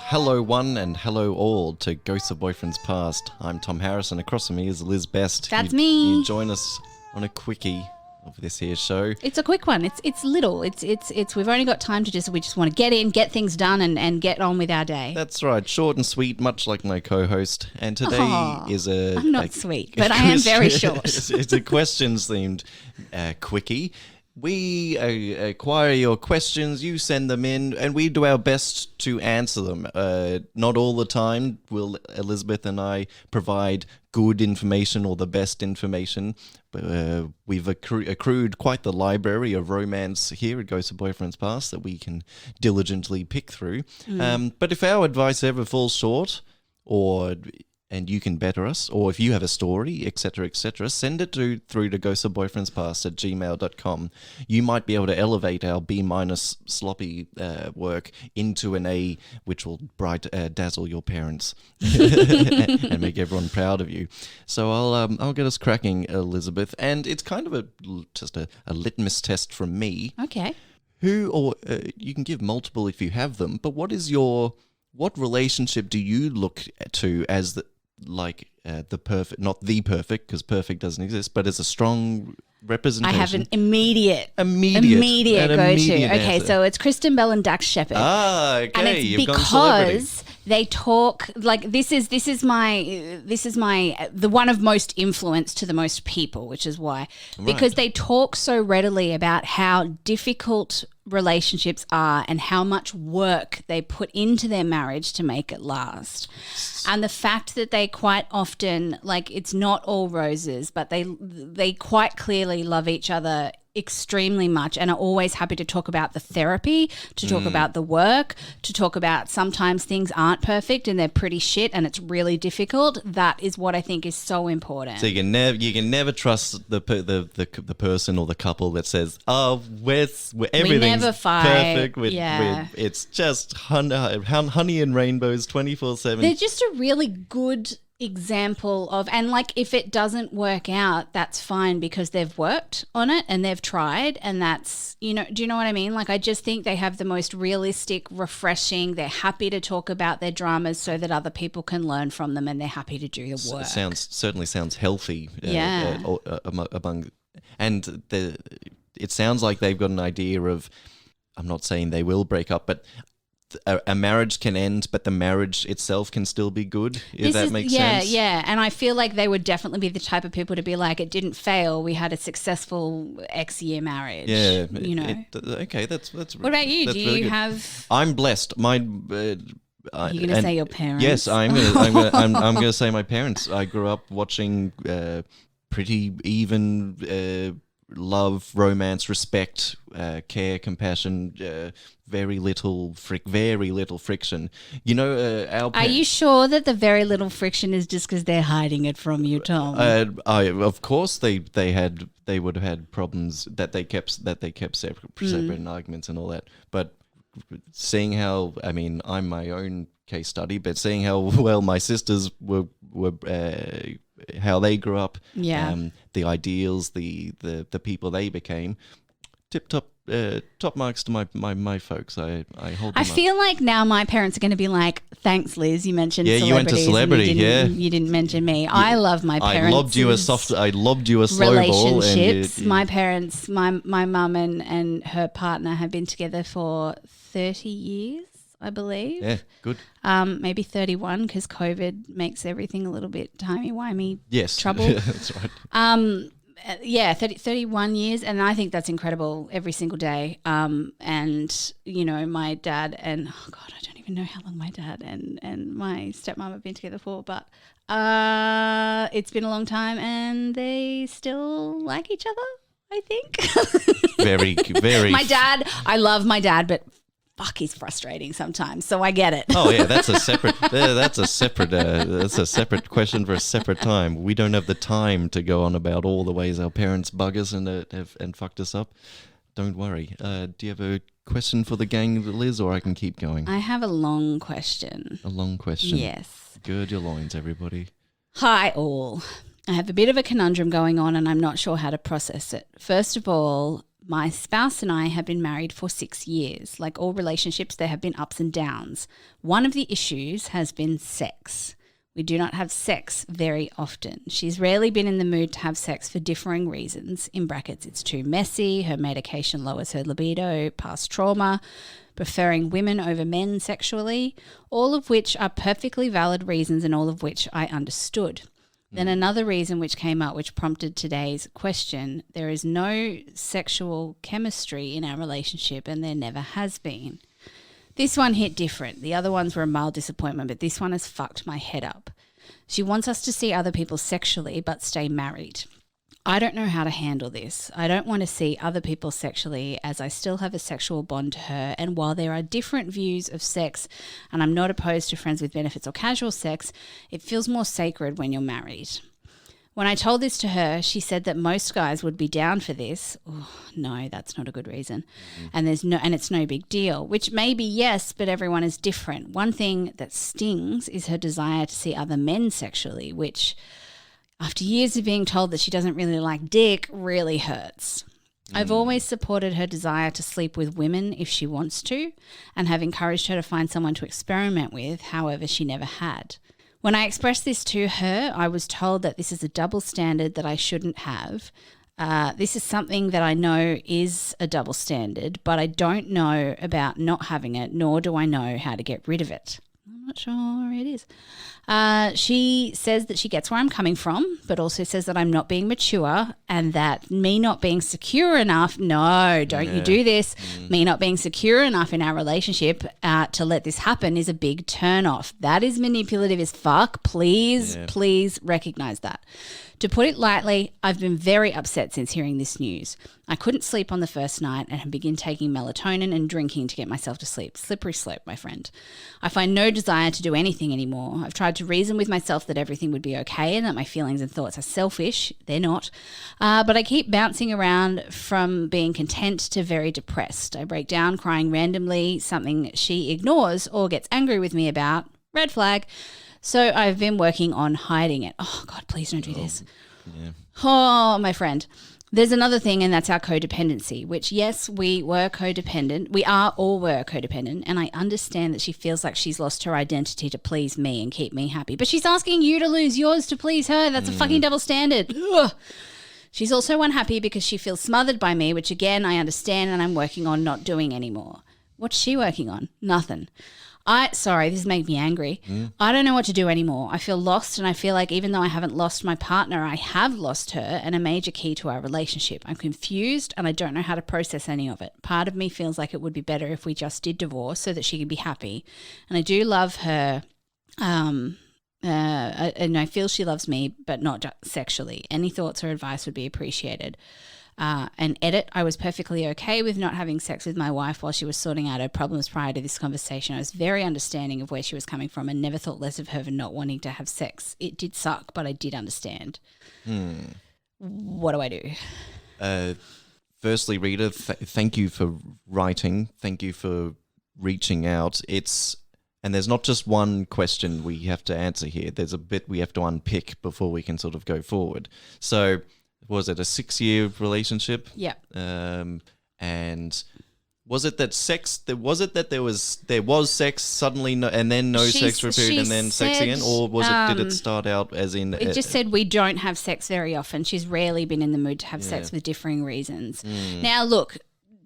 hello one and hello all to Ghosts of Boyfriends Past. I'm Tom Harrison. Across from me is Liz Best. That's me. You join us on a quickie of this here show. It's a quick one. It's little. It's we've only got time to we just want to get in, get things done and get on with our day. That's right. Short and sweet, much like my co-host. And today is a... I'm not sweet, but I am very short. It's a questions-themed quickie. We acquire your questions, you send them in, and we do our best to answer them. Not all the time will Elizabeth and I provide good information or the best information, but we've accrued quite the library of romance here at Ghosts of Boyfriends Past that we can diligently pick through. But if our advice ever falls short, and you can better us, or if you have a story, etc., send it through to ghostsofboyfriendspast@gmail.com. You might be able to elevate our B- sloppy work into an A, which will dazzle your parents and make everyone proud of you. So I'll get us cracking, Elizabeth, and it's kind of just a litmus test from me. Okay. Who, or you can give multiple if you have them, but what relationship do you look to as the perfect, not the perfect, because perfect doesn't exist, but as a strong representation? I have an immediate go-to. Okay, answer. so it's Kristen Bell and Dax Shepard. Ah, okay. And it's You've gone celebrity. because they talk like this is the one of most influence to the most people, which is why because they talk so readily about how difficult relationships are and how much work they put into their marriage to make it last. And the fact that they quite often, like, it's not all roses, but they quite clearly love each other extremely much and are always happy to talk about the therapy, to talk about the work, to talk about sometimes things aren't perfect and they're pretty shit and it's really difficult. That is what I think is so important. So you can never trust the person or the couple that says, "Oh, everything's never fight." perfect. It's just honey and rainbows 24/7." They're just a really good example of, and like if it doesn't work out, that's fine because they've worked on it and they've tried, and that's, do you know what I mean? Like, I just think they have the most realistic, refreshing, they're happy to talk about their dramas so that other people can learn from them, and they're happy to do the work. Certainly sounds healthy. Yeah. Among, and it sounds like they've got an idea of, I'm not saying they will break up, but a marriage can end, but the marriage itself can still be good, if that makes sense. Yeah. And I feel like they would definitely be the type of people to be like, it didn't fail, we had a successful X-year marriage. Yeah. Okay, that's what about you? Do you have... I'm blessed. You're going to say your parents? Yes, I'm going to say my parents. I grew up watching pretty even love, romance, respect, care, compassion, very little friction. Are you sure that the very little friction is just because they're hiding it from you, Tom? Of course they would have had problems that they kept separate in arguments and all that. But seeing how, I'm my own case study, but seeing how well my sisters were how they grew up, the ideals, the people they became, top marks to my folks. I hold them I feel like now my parents are going to be like, thanks, Liz, you mentioned celebrities. You went to celebrity, you didn't mention me. I love my parents. I lobbed you a slow relationships. ball. My parents, my mum and her partner have been together for 30 years, I believe. Yeah, good. Maybe 31 because COVID makes everything a little bit timey-wimey. Yes, trouble. That's right. 31 years, and I think that's incredible every single day. And my dad and I don't even know how long my dad and my stepmom have been together for, but it's been a long time, and they still like each other, I think. Very, very. My dad, I love my dad, but fuck, he's frustrating sometimes. So I get it. Oh yeah, that's a separate question for a separate time. We don't have the time to go on about all the ways our parents bug us and fucked us up. Don't worry. Do you have a question for the gang, Liz, or I can keep going? I have a long question. A long question. Yes. Gird your loins, everybody. Hi all. I have a bit of a conundrum going on and I'm not sure how to process it. First of all, My spouse and I have been married for 6 years. Like all relationships, there have been ups and downs. One of the issues has been sex. We do not have sex very often. She's rarely been in the mood to have sex for differing reasons. In brackets, it's too messy, her medication lowers her libido, past trauma, preferring women over men sexually, all of which are perfectly valid reasons and all of which I understood. Then another reason which came up, which prompted today's question, there is no sexual chemistry in our relationship and there never has been. This one hit different. The other ones were a mild disappointment, but this one has fucked my head up. She wants us to see other people sexually but stay married. I don't know how to handle this. I don't want to see other people sexually as I still have a sexual bond to her, and while there are different views of sex and I'm not opposed to friends with benefits or casual sex, it feels more sacred when you're married. When I told this to her, she said that most guys would be down for this. Oh, no, that's not a good reason. And it's no big deal, which may be yes, but everyone is different. One thing that stings is her desire to see other men sexually, which after years of being told that she doesn't really like dick really hurts. I've always supported her desire to sleep with women if she wants to and have encouraged her to find someone to experiment with, however she never had. When I expressed this to her, I was told that this is a double standard that I shouldn't have. This is something that I know is a double standard, but I don't know about not having it, nor do I know how to get rid of it. I'm not sure it is. She says that she gets where I'm coming from, but also says that I'm not being mature and that me not being secure enough, you do this, me not being secure enough in our relationship to let this happen is a big turn off. That is manipulative as fuck. Please recognize that. To put it lightly, I've been very upset since hearing this news. I couldn't sleep on the first night and have begun taking melatonin and drinking to get myself to sleep. Slippery slope, my friend. I find no desire to do anything anymore. I've tried to reason with myself that everything would be okay and that my feelings and thoughts are selfish. They're not. But I keep bouncing around from being content to very depressed. I break down crying randomly, something she ignores or gets angry with me about. Red flag. So I've been working on hiding it. Oh, God, please don't do this. Yeah. Oh, my friend. There's another thing, and that's our codependency, which, yes, we were codependent. We all were codependent, and I understand that she feels like she's lost her identity to please me and keep me happy. But she's asking you to lose yours to please her. That's a fucking double standard. Ugh. She's also unhappy because she feels smothered by me, which, again, I understand and I'm working on not doing anymore. What's she working on? Nothing. Sorry, this made me angry. I don't know what to do anymore. I feel lost and I feel like even though I haven't lost my partner, I have lost her and a major key to our relationship. I'm confused and I don't know how to process any of it. Part of me feels like it would be better if we just did divorce so that she could be happy. And I do love her and I feel she loves me, but not just sexually. Any thoughts or advice would be appreciated. And edit, I was perfectly okay with not having sex with my wife while she was sorting out her problems prior to this conversation. I was very understanding of where she was coming from and never thought less of her for not wanting to have sex. It did suck, but I did understand. What do I do? Firstly, Rita, thank you for writing. Thank you for reaching out. And there's not just one question we have to answer here. There's a bit we have to unpick before we can sort of go forward. So, was it a 6-year relationship? Yeah. And was it that there was sex suddenly and then no sex for a period and then sex again, or did it start out as in? It just said we don't have sex very often. She's rarely been in the mood to have sex with differing reasons. Now, look.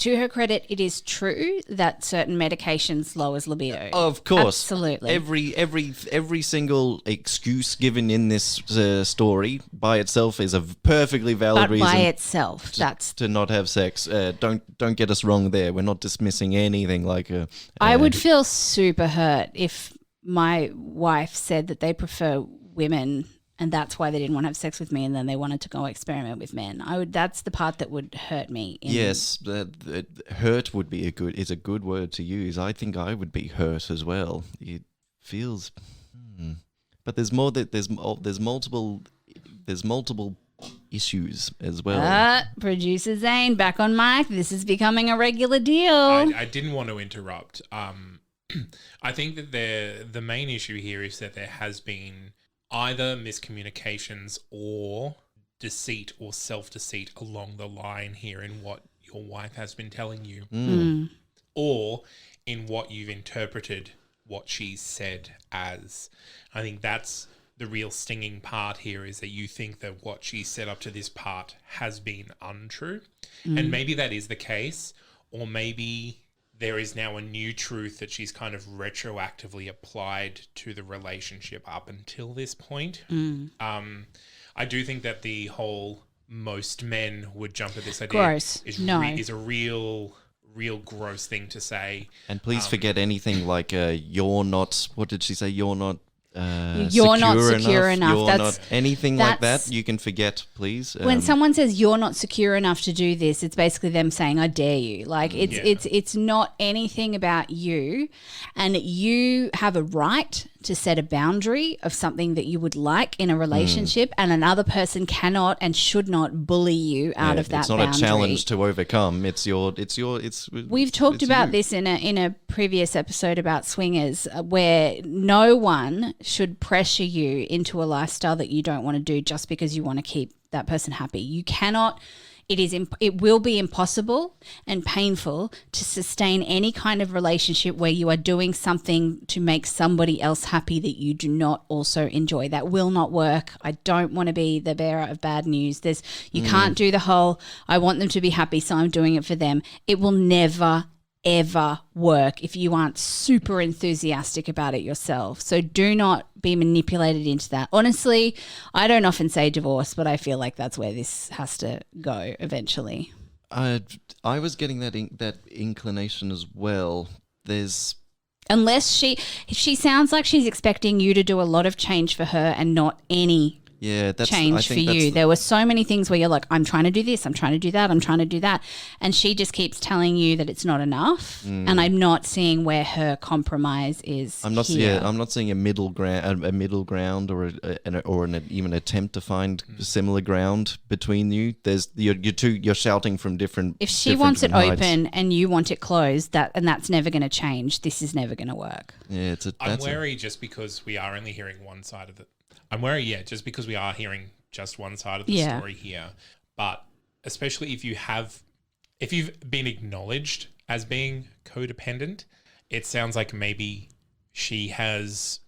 To her credit, it is true that certain medications lowers libido. Of course, absolutely. Every single excuse given in this story by itself is a perfectly valid reason. By itself, to not have sex. Don't get us wrong there. We're not dismissing anything like a. I would feel super hurt if my wife said that they prefer women. And that's why they didn't want to have sex with me, and then they wanted to go experiment with men. That's the part that would hurt me. Yes, hurt would be is a good word to use. I think I would be hurt as well. It feels, but there's more that there's multiple issues as well. Producer Zane back on mic. This is becoming a regular deal. I didn't want to interrupt. I think that the main issue here is that there has been either miscommunications or deceit or self-deceit along the line here in what your wife has been telling you, Mm. or in what you've interpreted what she's said as. I think that's the real stinging part here, is that you think that what she said up to this part has been untrue. And maybe that is the case, or maybe there is now a new truth that she's kind of retroactively applied to the relationship up until this point. I do think that the whole most men would jump at this idea Gross. is a real gross thing to say. And please forget anything like you're not. What did she say? You're not. You're not secure enough. You're That's- not anything like that's- that. You can forget, please. When someone says you're not secure enough to do this, it's basically them saying I dare you. Like it's not anything about you, and you have a right to set a boundary of something that you would like in a relationship, and another person cannot and should not bully you out of that it's not boundary. a challenge to overcome. We've talked about this in a previous episode about swingers, where no one should pressure you into a lifestyle that you don't want to do just because you want to keep that person happy. You cannot. It will be impossible and painful to sustain any kind of relationship where you are doing something to make somebody else happy that you do not also enjoy. That will not work. I don't want to be the bearer of bad news. You can't do the whole, I want them to be happy, so I'm doing it for them. It will never, ever work if you aren't super enthusiastic about it yourself. So do not be manipulated into that. Honestly, I don't often say divorce, but I feel like that's where this has to go eventually. I was getting that inclination as well. Unless she sounds like she's expecting you to do a lot of change for her and not any change for you. There were so many things where you're like, I'm trying to do this, I'm trying to do that, I'm trying to do that. And she just keeps telling you that it's not enough. And I'm not seeing where her compromise is. I'm not here. seeing a middle ground or even attempt to find similar ground between you. You're shouting from different. If she wants it open and you want it closed, that's never going to change. This is never going to work. Yeah, I'm wary just because we are only hearing one side of it. I'm wary, just because we are hearing just one side of the story here. But especially if you've been acknowledged as being codependent, it sounds like maybe she has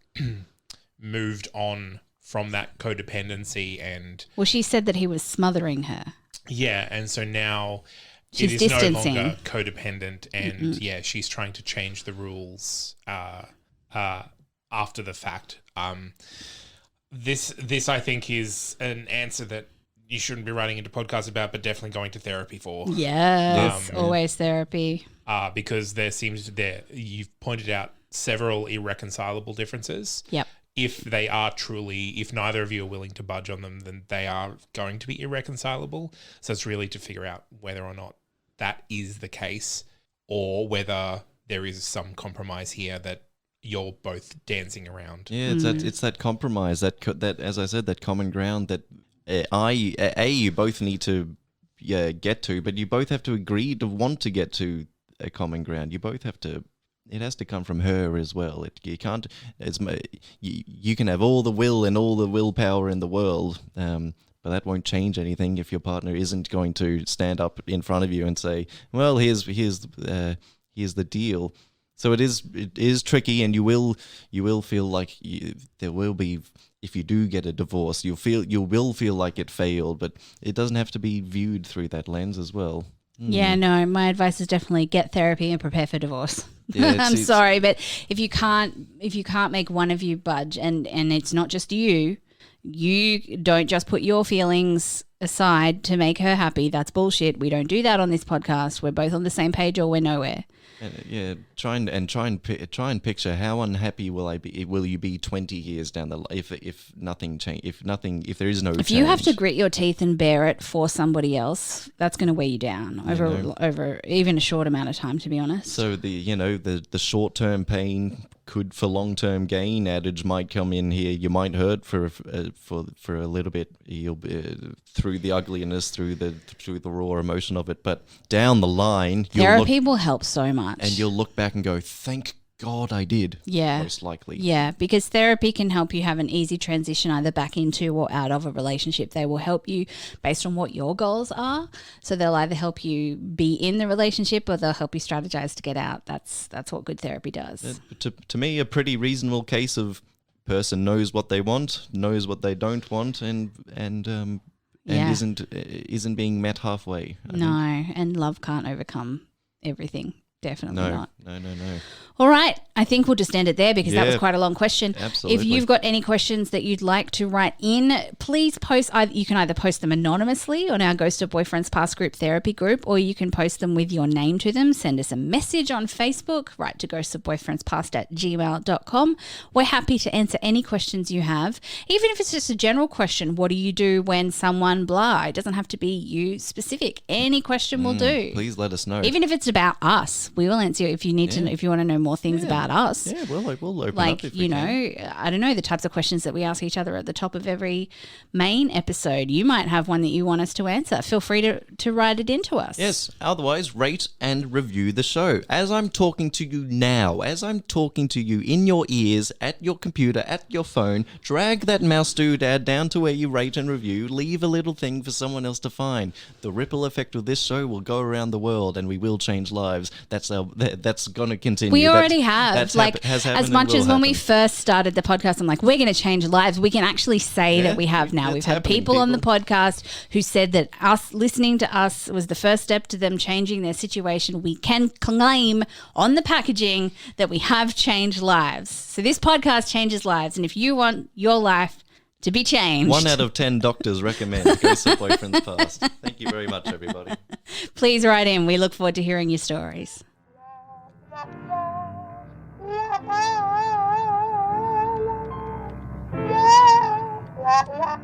moved on from that codependency and... Well, she said that he was smothering her. Yeah, and so now she's it is distancing. no longer codependent, and she's trying to change the rules after the fact. This I think is an answer that you shouldn't be writing into podcasts about, but definitely going to therapy for. Yes, always therapy. Because you've pointed out several irreconcilable differences. Yep. If neither of you are willing to budge on them, then they are going to be irreconcilable. So it's really to figure out whether or not that is the case, or whether there is some compromise here that you're both dancing around. Yeah, it's that compromise, that as I said, that common ground that you both need to get to, but you both have to agree to want to get to a common ground. You both have to. It has to come from her as well. You can't. You can have all the will and all the willpower in the world, but that won't change anything if your partner isn't going to stand up in front of you and say, "Well, here's the deal." So it is tricky, and you will feel like there will be, if you do get a divorce, you will feel like it failed, but it doesn't have to be viewed through that lens as well. Yeah, no, my advice is definitely get therapy and prepare for divorce. Yeah, I'm sorry, but if you can't make one of you budge, and it's not just you don't just put your feelings aside to make her happy. That's bullshit. We don't do that on this podcast. We're both on the same page, or we're nowhere. Try and picture how unhappy will you be 20 years down the line if nothing change, if there is no change. If you have to grit your teeth and bear it for somebody else, that's going to weigh you down over even a short amount of time, to be honest. So the short-term pain could for long-term gain adage might come in here. You might hurt for a little bit. You'll be through the ugliness, through the raw emotion of it, but down the line, therapy will help so much. And you'll look back and go, thank God, I did. Yeah. Most likely. Yeah, because therapy can help you have an easy transition either back into or out of a relationship. They will help you based on what your goals are. So they'll either help you be in the relationship or they'll help you strategize to get out. That's what good therapy does. To me, a pretty reasonable case of person knows what they want, knows what they don't want, and Yeah. isn't being met halfway. I think. No, and love can't overcome everything. Definitely not. No. All right. I think we'll just end it there because that was Yeah. quite a long question. Absolutely. If you've got any questions that you'd like to write in, please post. You can either post them anonymously on our Ghost of Boyfriends Past group therapy group, or you can post them with your name to them. Send us a message on Facebook. Write to ghostsofboyfriendspast@gmail.com. We're happy to answer any questions you have, even if it's just a general question. What do you do when someone blah? It doesn't have to be you specific. Any question will do. Please let us know. Even if it's about us, we will answer you if you need to know, if you want to know more things about us. Yeah, we'll open Like, up if you we know, can. I don't know, the types of questions that we ask each other at the top of every main episode. You might have one that you want us to answer. Feel free to write it into us. Yes, otherwise rate and review the show. As I'm talking to you now, as I'm talking to you in your ears, at your computer, at your phone, drag that mouse doodad down to where you rate and review, leave a little thing for someone else to find. The ripple effect of this show will go around the world and we will change lives. That's going to continue. We already have. Has happened as much and as will when we happen. first started the podcast, I'm like, we're going to change lives. We can actually say that we have now. it's We've had happening, people on the podcast who said that us listening to us was the first step to them changing their situation. We can claim on the packaging that we have changed lives. So this podcast changes lives. And if you want your life to be changed, 1 out of 10 doctors recommend Ghost of Boyfriends Past. Thank you very much, everybody. please write in. We look forward to hearing your stories. Yeah.